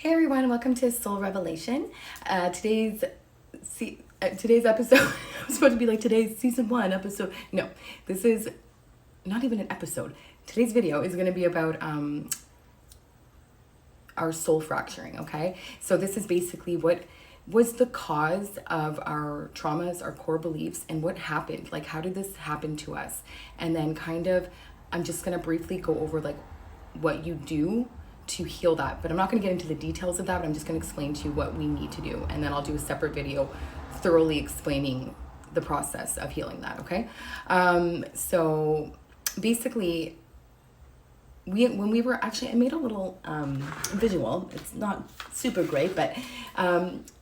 Hey everyone, welcome to Soul Revelation. Today's episode, I'm supposed to be like today's season 1 episode. No, this is not even an episode. Today's video is going to be about our soul fracturing, okay? So this is basically what was the cause of our traumas, our core beliefs, and what happened. Like, how did this happen to us? And then I'm just going to briefly go over like what you do to heal that, but I'm not going to get into the details of that, but I'm just going to explain to you what we need to do, and then I'll do a separate video thoroughly explaining the process of healing that, okay? So basically, I made a little visual. It's not super great, but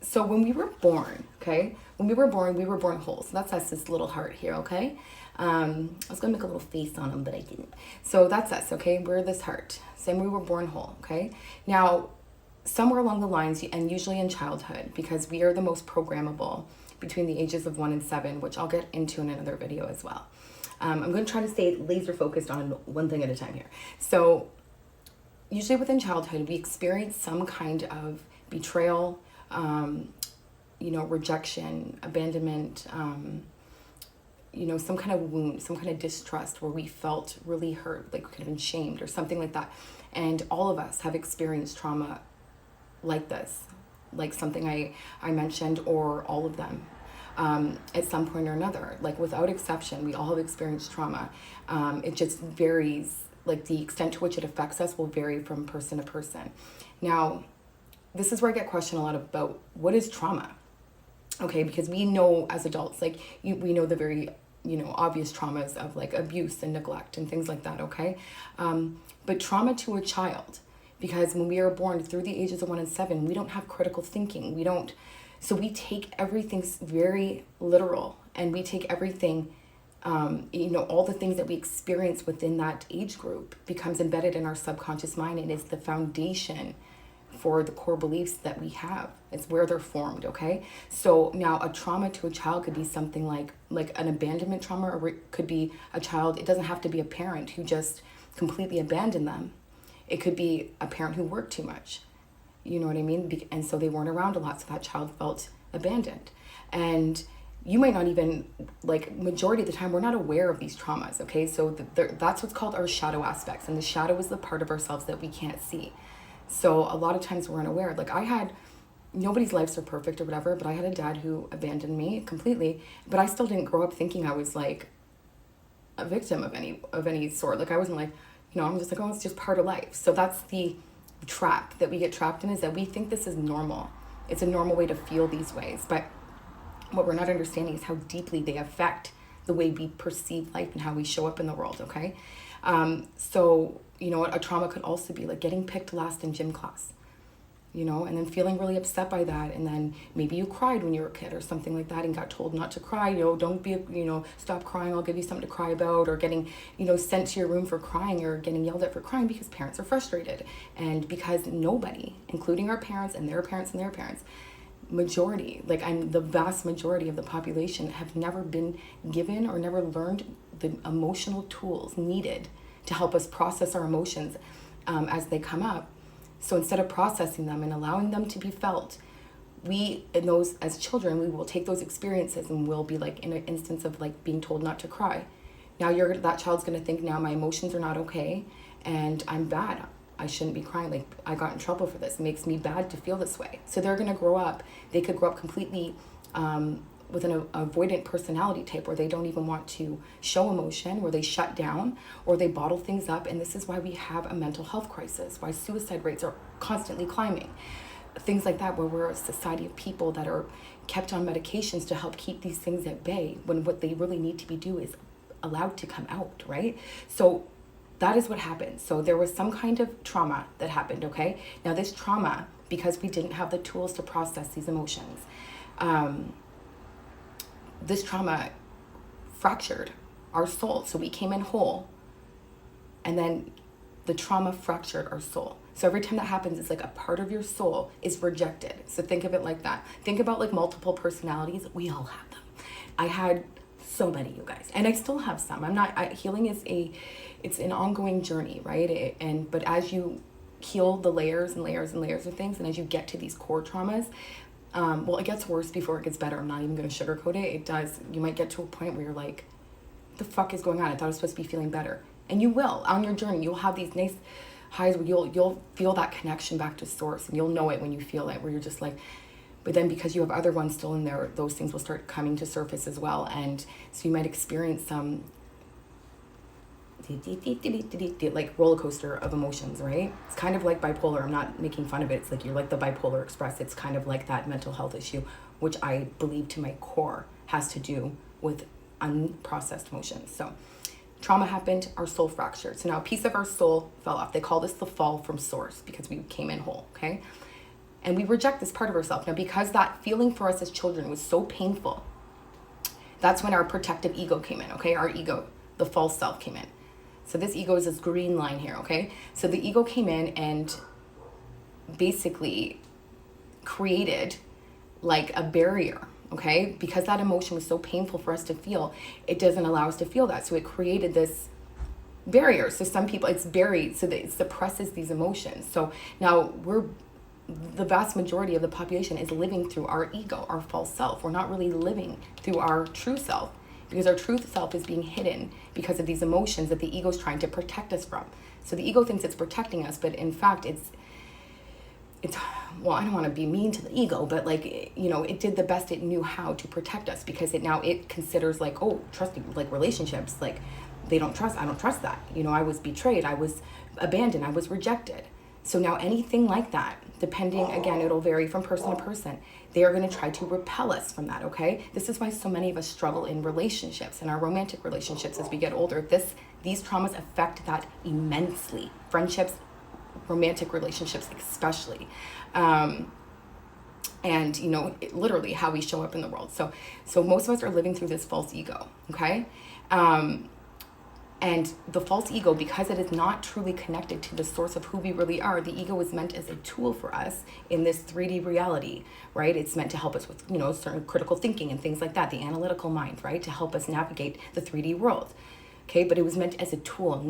so when we were born, okay? We were born whole. So that's us, this little heart here, okay? I was gonna make a little face on them, but I didn't. So that's us, okay? We're this heart. Same, we were born whole, okay? Now, somewhere along the lines, and usually in childhood, because we are the most programmable between the ages of 1 and 7, which I'll get into in another video as well. I'm going to try to stay laser focused on one thing at a time here. So usually within childhood, we experience some kind of betrayal, rejection, abandonment, some kind of wound, some kind of distrust where we felt really hurt, like we could have been shamed or something like that. And all of us have experienced trauma like this, like something I mentioned, or all of them. At some point or another, like without exception, we all have experienced trauma. It just varies, like the extent to which it affects us will vary from person to person. Now, this is where I get questioned a lot about what is trauma, okay? Because we know as adults, like we know the very, obvious traumas of like abuse and neglect and things like that, okay? But trauma to a child, because when we are born through the ages of 1 and 7, we don't have critical thinking. So we take everything very literal, and we take everything, all the things that we experience within that age group becomes embedded in our subconscious mind, and is the foundation for the core beliefs that we have. It's where they're formed, okay? So now a trauma to a child could be something like an abandonment trauma, or it could be a child. It doesn't have to be a parent who just completely abandoned them. It could be a parent who worked too much. You know what I mean? And so they weren't around a lot, so that child felt abandoned. And you might not even, majority of the time, we're not aware of these traumas, okay? So that's what's called our shadow aspects. And the shadow is the part of ourselves that we can't see. So a lot of times we're unaware. Nobody's lives are perfect or whatever, but I had a dad who abandoned me completely, but I still didn't grow up thinking I was like a victim of any sort. Like I wasn't like, I'm just like, oh, it's just part of life. So that's the trap that we get trapped in, is that we think this is normal. It's a normal way to feel these ways, but what we're not understanding is how deeply they affect the way we perceive life and how we show up in the world, okay? So a trauma could also be like getting picked last in gym class, and then feeling really upset by that, and then maybe you cried when you were a kid or something like that and got told not to cry, don't be, stop crying, I'll give you something to cry about, or getting, sent to your room for crying, or getting yelled at for crying because parents are frustrated. And because nobody, including our parents and their parents and their parents, the vast majority of the population have never been given or never learned the emotional tools needed to help us process our emotions as they come up. So instead of processing them and allowing them to be felt, as children, we will take those experiences and we'll be like in an instance of like being told not to cry. Now that child's gonna think, now my emotions are not okay and I'm bad. I shouldn't be crying. Like I got in trouble for this. It makes me bad to feel this way. So they're gonna grow up. They could grow up completely with an avoidant personality type, where they don't even want to show emotion, where they shut down or they bottle things up. And this is why we have a mental health crisis, why suicide rates are constantly climbing. Things like that, where we're a society of people that are kept on medications to help keep these things at bay, when what they really need to be do is allowed to come out, right? So that is what happened. So there was some kind of trauma that happened, okay? Now this trauma, because we didn't have the tools to process these emotions, this trauma fractured our soul. So we came in whole, and then the trauma fractured our soul. So every time that happens, it's like a part of your soul is rejected. So think of it like that. Think about like multiple personalities. We all have them. I had so many, you guys, and I still have some. Healing is it's an ongoing journey, right? But as you peel the layers and layers and layers of things, and as you get to these core traumas, well, it gets worse before it gets better. I'm not even going to sugarcoat it. It does. You might get to a point where you're like, what the fuck is going on? I thought I was supposed to be feeling better. And you will. On your journey, you'll have these nice highs where you'll feel that connection back to source, and you'll know it when you feel it, where you're just like, but then because you have other ones still in there, those things will start coming to surface as well. And so you might experience some like roller coaster of emotions, right? It's kind of like bipolar. I'm not making fun of it. It's like you're like the bipolar express. It's kind of like that mental health issue, which I believe to my core has to do with unprocessed emotions. So trauma happened, our soul fractured. So now a piece of our soul fell off. They call this the fall from source because we came in whole, okay? And we reject this part of ourselves. Now, because that feeling for us as children was so painful, that's when our protective ego came in, okay? Our ego, the false self came in. So this ego is this green line here, okay? So the ego came in and basically created like a barrier, okay? Because that emotion was so painful for us to feel, it doesn't allow us to feel that. So it created this barrier. So some people, it's buried, so that it suppresses these emotions. So now the vast majority of the population is living through our ego, our false self. We're not really living through our true self, because our true self is being hidden because of these emotions that the ego is trying to protect us from. So the ego thinks it's protecting us, but in fact it's well, I don't want to be mean to the ego, but like, you know, it did the best it knew how to protect us, because it considers like, oh, trusting, like relationships, like I don't trust that. You know, I was betrayed, I was abandoned, I was rejected. So now anything like that, depending, again, it'll vary from person to person, they are going to try to repel us from that, okay? This is why so many of us struggle in relationships, in our romantic relationships as we get older. These traumas affect that immensely. Friendships, romantic relationships especially. And, you know, literally how we show up in the world. So most of us are living through this false ego, okay? And the false ego, because it is not truly connected to the source of who we really are, the ego is meant as a tool for us in this 3D reality, right? It's meant to help us with, you know, certain critical thinking and things like that, the analytical mind, right? To help us navigate the 3D world, okay? But it was meant as a tool,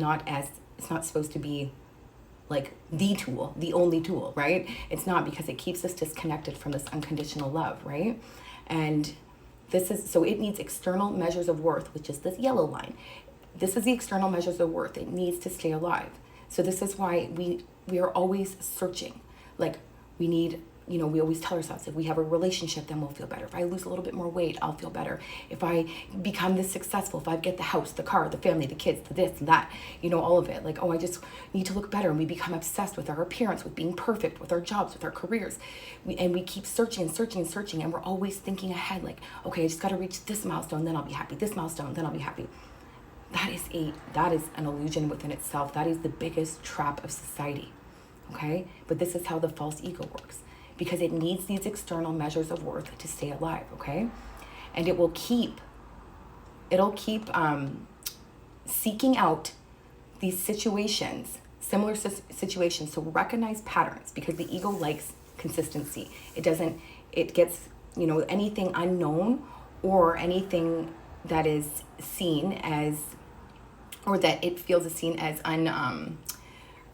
it's not supposed to be like the tool, the only tool, right? It's not, because it keeps us disconnected from this unconditional love, right? And so it needs external measures of worth, which is this yellow line. This is the external measures of worth. It needs to stay alive. So this is why we are always searching. Like we need, you know, we always tell ourselves, if we have a relationship, then we'll feel better. If I lose a little bit more weight, I'll feel better. If I become this successful, if I get the house, the car, the family, the kids, the this and that, you know, all of it. Like, oh, I just need to look better. And we become obsessed with our appearance, with being perfect, with our jobs, with our careers. We keep searching and searching and searching. And we're always thinking ahead, like, okay, I just got to reach this milestone, then I'll be happy. This milestone, then I'll be happy. That is an illusion within itself. That is the biggest trap of society, okay? But this is how the false ego works, because it needs these external measures of worth to stay alive, okay? And it'll keep seeking out these situations, similar situations, to recognize patterns, because the ego likes consistency. It gets, you know, anything unknown or anything that is seen as, or that it feels is seen as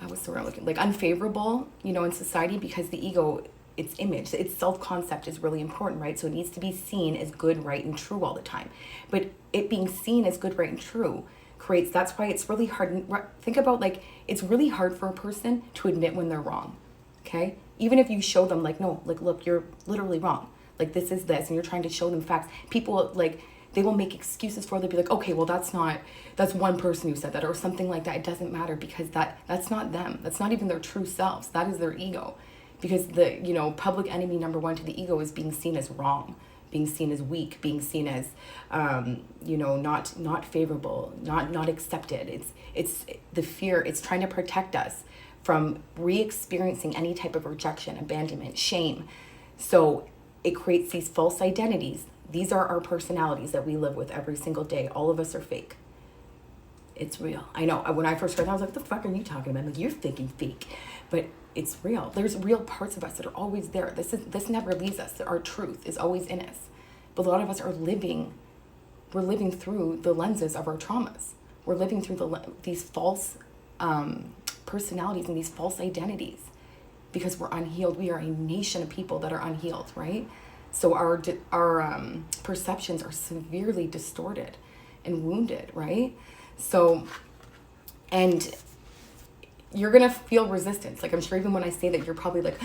what's the word I'm looking, like unfavorable, you know, in society, because the ego, its image, its self-concept is really important, right? So it needs to be seen as good, right, and true all the time. But it being seen as good, right, and true that's why it's really hard. Think about, like, it's really hard for a person to admit when they're wrong, okay? Even if you show them, like, no, like, look, you're literally wrong. Like, this is this, and you're trying to show them facts. People, like, they will make excuses for it. They'll be like, okay, well, that's one person who said that, or something like that. It doesn't matter, because that's not them. That's not even their true selves. That is their ego. Because the, you know, public enemy number one to the ego is being seen as wrong, being seen as weak, being seen as, you know, not favorable, not accepted. It's the fear. It's trying to protect us from re-experiencing any type of rejection, abandonment, shame. So it creates these false identities. These are our personalities that we live with every single day. All of us are fake. It's real. I know. When I first heard that, I was like, what the fuck are you talking about? I'm like, you're thinking fake. But it's real. There's real parts of us that are always there. This never leaves us. Our truth is always in us. But a lot of us are living through the lenses of our traumas. We're living through these false personalities and these false identities because we're unhealed. We are a nation of people that are unhealed, right? So our perceptions are severely distorted and wounded, right? So, and you're going to feel resistance. Like, I'm sure even when I say that, you're probably like,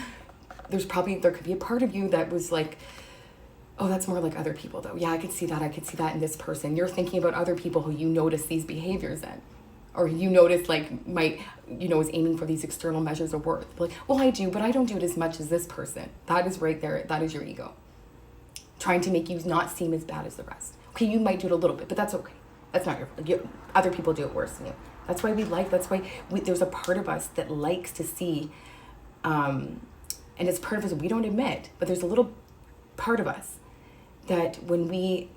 there could be a part of you that was like, oh, that's more like other people though. Yeah, I could see that. I could see that in this person. You're thinking about other people who you notice these behaviors in, or you notice like might, is aiming for these external measures of worth. Like, well, I do, but I don't do it as much as this person. That is right there. That is your ego trying to make you not seem as bad as the rest. Okay, you might do it a little bit, but that's okay. That's not other people do it worse than you. That's why there's a part of us that likes to see, and it's part of us we don't admit, but there's a little part of us that when we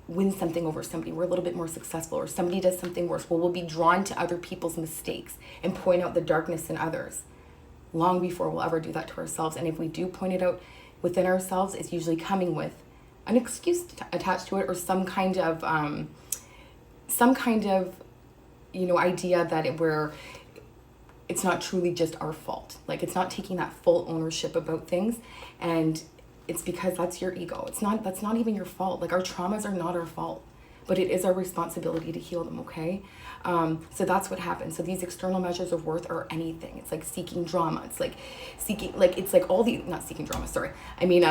win something over somebody, we're a little bit more successful, or somebody does something worse, we'll be drawn to other people's mistakes and point out the darkness in others long before we'll ever do that to ourselves. And if we do point it out within ourselves, it's usually coming with an excuse attached to it, or some kind of idea that it's not truly just our fault. Like, it's not taking that full ownership about things, and it's because that's your ego. That's not even your fault. Like, our traumas are not our fault, but it is our responsibility to heal them, okay? So that's what happens. So these external measures of worth are anything. It's like seeking drama. It's like not seeking drama, sorry. I mean,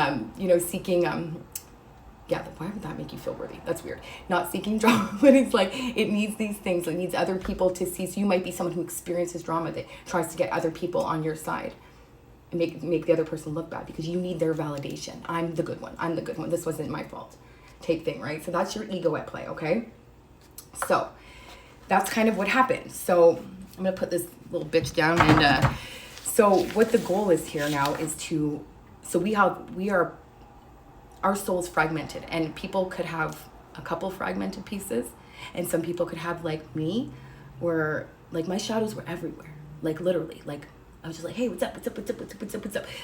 seeking, why would that make you feel worthy? That's weird. Not seeking drama, but it's like, it needs these things. It needs other people to see. So you might be someone who experiences drama that tries to get other people on your side and make the other person look bad because you need their validation. I'm the good one. This wasn't my fault type thing, right? So that's your ego at play, okay? So that's kind of what happened. So I'm going to put this little bitch down. And so what the goal is here now is our soul's fragmented, and people could have a couple fragmented pieces, and some people could have, like me, where like my shadows were everywhere, like literally, like I was just like, hey, what's up?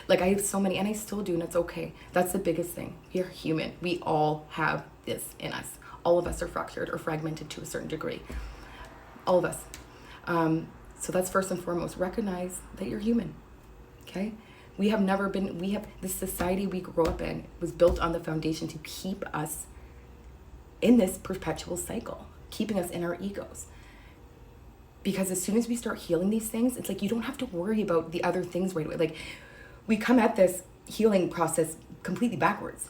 Like, I have so many, and I still do, and it's okay. That's the biggest thing. You're human. We all have this in us. All of us are fractured or fragmented to a certain degree. All of us. So that's first and foremost. Recognize that you're human. Okay? This society we grew up in was built on the foundation to keep us in this perpetual cycle, keeping us in our egos. Because as soon as we start healing these things, it's like you don't have to worry about the other things right away. Like, we come at this healing process completely backwards.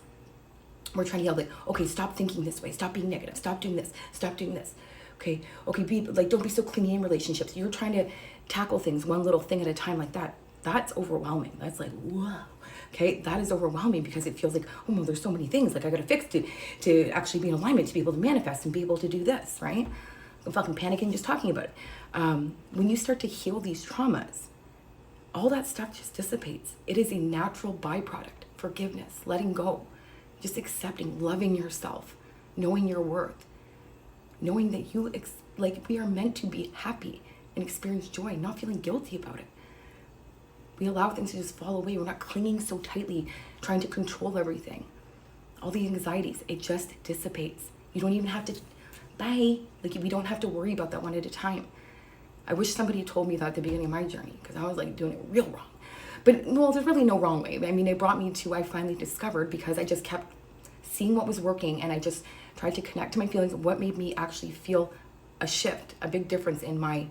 We're trying to heal, like, okay, stop thinking this way, stop being negative, stop doing this, stop doing this. Okay, don't be so clingy in relationships. You're trying to tackle things one little thing at a time like that. That's overwhelming. That's like, whoa. Okay, that is overwhelming because it feels like, oh no, there's so many things like I gotta fix to actually be in alignment, to be able to manifest and be able to do this, right? I'm fucking panicking just talking about it. When you start to heal these traumas, all that stuff just dissipates. It is a natural byproduct. Forgiveness, letting go, just accepting, loving yourself, knowing your worth, knowing that we are meant to be happy and experience joy, not feeling guilty about it. We allow things to just fall away. We're not clinging so tightly, trying to control everything. All the anxieties, it just dissipates. You don't even have to, bye. Like, we don't have to worry about that one at a time. I wish somebody had told me that at the beginning of my journey, because I was like doing it real wrong. But, well, there's really no wrong way. I mean, it brought me to, I finally discovered, because I just kept seeing what was working, and I just tried to connect to my feelings, what made me actually feel a shift, a big difference in my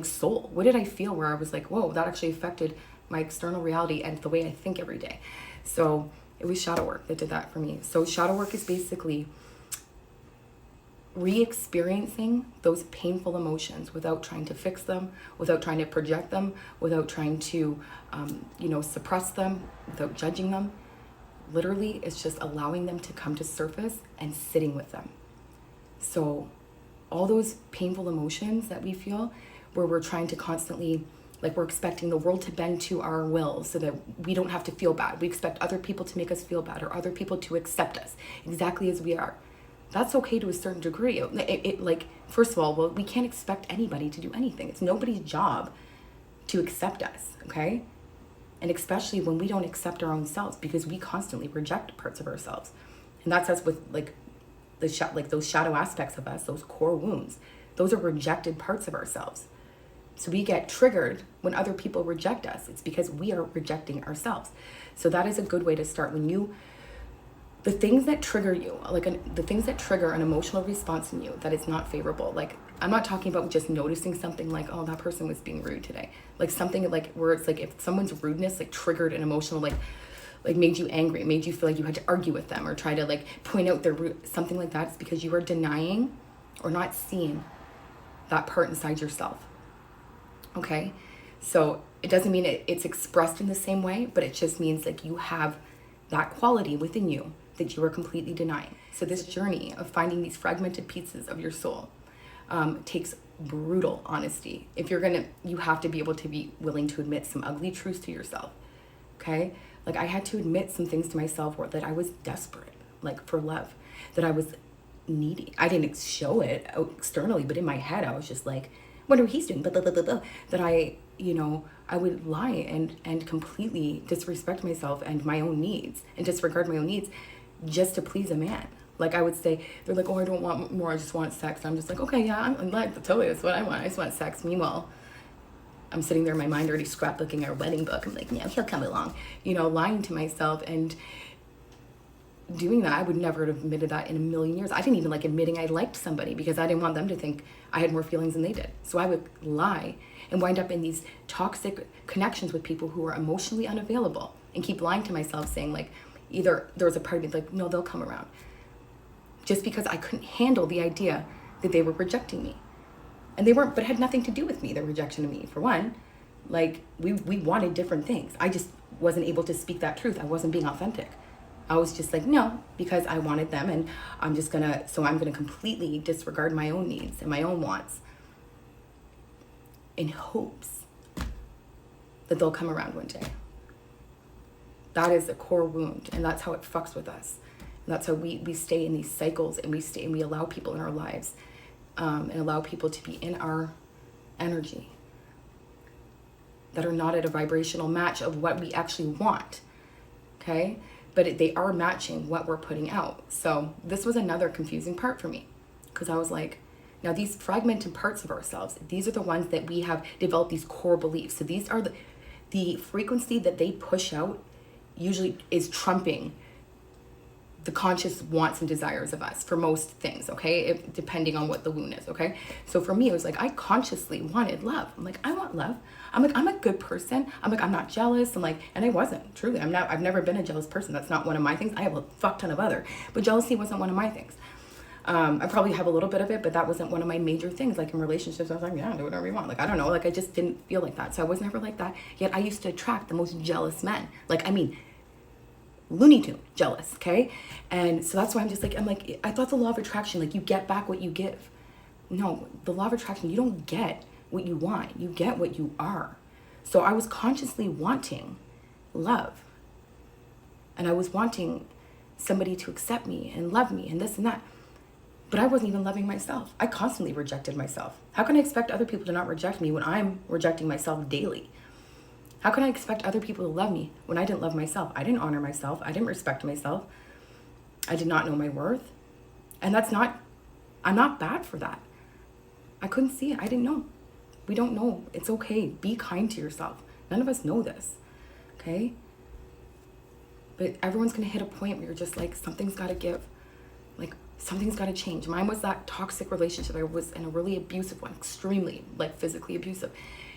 soul. What did I feel where I was like, whoa, that actually affected my external reality and the way I think every day. So it was shadow work that did that for me. So shadow work is basically re-experiencing those painful emotions without trying to fix them, without trying to project them, without trying to, suppress them, without judging them. Literally, it's just allowing them to come to surface and sitting with them. So all those painful emotions that we feel, where we're trying to constantly, we're expecting the world to bend to our will so that we don't have to feel bad. We expect other people to make us feel bad, or other people to accept us exactly as we are. That's okay to a certain degree. First of all, we can't expect anybody to do anything. It's nobody's job to accept us, okay? And especially when we don't accept our own selves, because we constantly reject parts of ourselves. And that's us with those shadow aspects of us, those core wounds. Those are rejected parts of ourselves. So we get triggered when other people reject us. It's because we are rejecting ourselves. So that is a good way to start. The things that trigger you, the things that trigger an emotional response in you that is not favorable. Like, I'm not talking about just noticing something like, oh, that person was being rude today. Like something like where it's like if someone's rudeness like triggered an emotional like made you angry, made you feel like you had to argue with them or try to like point out their rude, something like that. It's because you are denying or not seeing that part inside yourself. Okay? So it doesn't mean it's expressed in the same way, but it just means like you have that quality within you that you are completely denying. So this journey of finding these fragmented pieces of your soul takes brutal honesty. If you have to be able to be willing to admit some ugly truths to yourself. Okay? Like I had to admit some things to myself that I was desperate, like for love, that I was needy. I didn't show it externally, but in my head, I was just like, wonder what he's doing, blah, blah, blah, blah, blah. That I would lie and completely disrespect myself and my own needs and disregard my own needs just to please a man. Like I would say, they're like, oh, I don't want more, I just want sex. I'm just like, okay, yeah, I'm like, totally, that's what I want. I just want sex. Meanwhile, I'm sitting there in my mind already scrapbooking our wedding book. I'm like, yeah, he'll come along. Lying to myself and doing that. I would never have admitted that in a million years. I didn't even like admitting I liked somebody because I didn't want them to think I had more feelings than they did. So I would lie and wind up in these toxic connections with people who are emotionally unavailable and keep lying to myself saying like, either there was a part of me like, no, they'll come around. Just because I couldn't handle the idea that they were rejecting me. And they weren't, but it had nothing to do with me, the rejection of me. For one, like we wanted different things. I just wasn't able to speak that truth. I wasn't being authentic. I was just like, no, because I wanted them and I'm gonna completely disregard my own needs and my own wants in hopes that they'll come around one day. That is a core wound, and that's how it fucks with us. And that's how we stay in these cycles, and we allow people in our lives and allow people to be in our energy that are not at a vibrational match of what we actually want, okay? But they are matching what we're putting out. So this was another confusing part for me, because I was like, now these fragmented parts of ourselves, these are the ones that we have developed these core beliefs. So these are the frequency that they push out usually is trumping the conscious wants and desires of us for most things, okay? Depending on what the wound is, okay? So for me, it was like, I consciously wanted love. I'm like, I want love. I'm like, I'm a good person. I'm like, I'm not jealous. I'm like, and I wasn't, truly. I've never been a jealous person. That's not one of my things. I have a fuck ton of other, but jealousy wasn't one of my things. I probably have a little bit of it, but that wasn't one of my major things. Like in relationships, I was like, yeah, do whatever you want. Like, I don't know. Like, I just didn't feel like that. So I was never like that. Yet I used to attract the most jealous men. Like, I mean, Looney Tune jealous, okay? And so that's why I'm like, I thought the law of attraction, like you get back what you give. No, the law of attraction, you don't get what you want. You get what you are. So I was consciously wanting love. And I was wanting somebody to accept me and love me and this and that. But I wasn't even loving myself. I constantly rejected myself. How can I expect other people to not reject me when I'm rejecting myself daily? How can I expect other people to love me when I didn't love myself? I didn't honor myself. I didn't respect myself. I did not know my worth. And I'm not bad for that. I couldn't see it. I didn't know. We don't know. It's okay. Be kind to yourself. None of us know this, okay? But everyone's going to hit a point where you're just like, something's got to give. Like, something's got to change. Mine was that toxic relationship. I was in a really abusive one, extremely, like, physically abusive.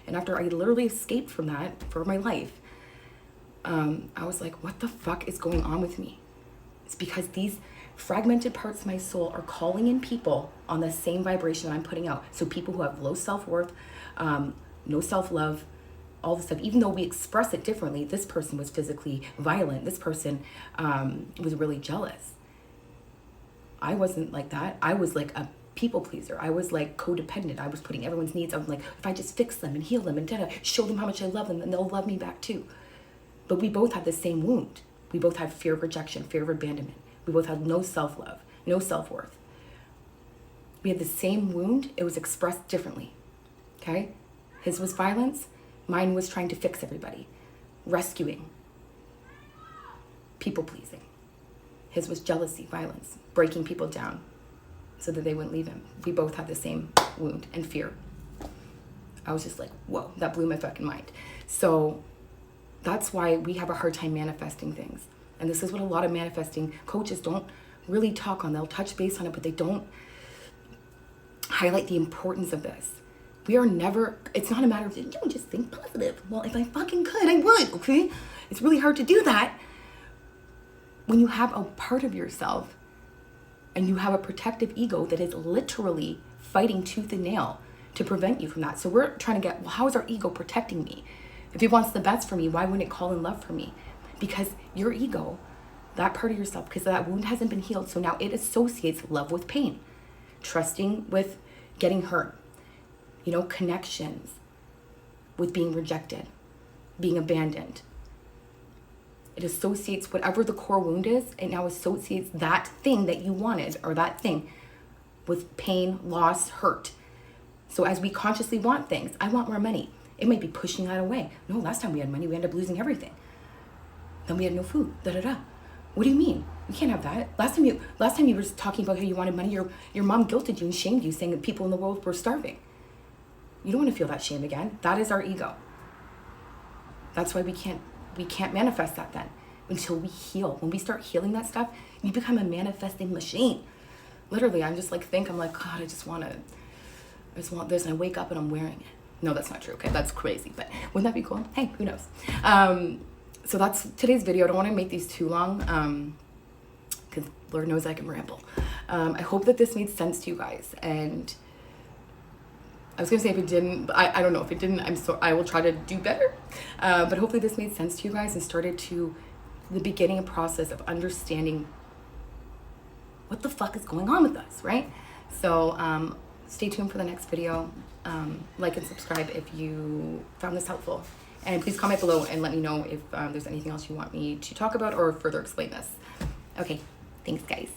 And after I literally escaped from that for my life, I was like, what the fuck is going on with me? It's because these fragmented parts of my soul are calling in people on the same vibration that I'm putting out. So people who have low self-worth, no self-love, all this stuff, even though we express it differently. This person was physically violent. This person was really jealous. I wasn't like that. I was like a people pleaser. I was like codependent. I was putting everyone's needs. I was like, if I just fix them and heal them and show them how much I love them, then they'll love me back too. But we both had the same wound. We both had fear of rejection, fear of abandonment. We both had no self-love, no self-worth. We had the same wound. It was expressed differently. Okay? His was violence. Mine was trying to fix everybody. Rescuing. People pleasing. His was jealousy, violence, breaking people down so that they wouldn't leave him. We both had the same wound and fear I was just like, whoa, that blew my fucking mind. So that's why we have a hard time manifesting things. And this is what a lot of manifesting coaches don't really talk on. They'll touch base on it, but they don't highlight the importance of this. We are never, it's not a matter of, just think positive. Well, if I fucking could, I would, okay? It's really hard to do that when you have a part of yourself and you have a protective ego that is literally fighting tooth and nail to prevent you from that. So we're trying to get, well, how is our ego protecting me? If it wants the best for me, why wouldn't it call in love for me? Because your ego, that part of yourself, because that wound hasn't been healed, so now it associates love with pain, trusting with getting hurt, connections with being rejected, being abandoned. It associates whatever the core wound is, it now associates that thing that you wanted, or that thing, with pain, loss, hurt. So as we consciously want things, I want more money. It might be pushing that away. No, last time we had money, we ended up losing everything. Then we had no food, What do you mean? You can't have that. Last time you were talking about how you wanted money, your mom guilted you and shamed you, saying that people in the world were starving. You don't want to feel that shame again. That is our ego. That's why we can't manifest that then until we heal. When we start healing that stuff, you become a manifesting machine. Literally, I'm just like, I'm like, God, I just want this, and I wake up and I'm wearing it. No, that's not true. Okay, that's crazy, but wouldn't that be cool? Hey, who knows? So that's today's video. I don't want to make these too long, because Lord knows I can ramble. I hope that this made sense to you guys, and I was gonna say if it didn't, I don't know if it didn't, I will try to do better. But hopefully this made sense to you guys and started to the beginning and process of understanding what the fuck is going on with us, right? So stay tuned for the next video. Like and subscribe if you found this helpful. And please comment below and let me know if there's anything else you want me to talk about or further explain this. Okay, thanks guys.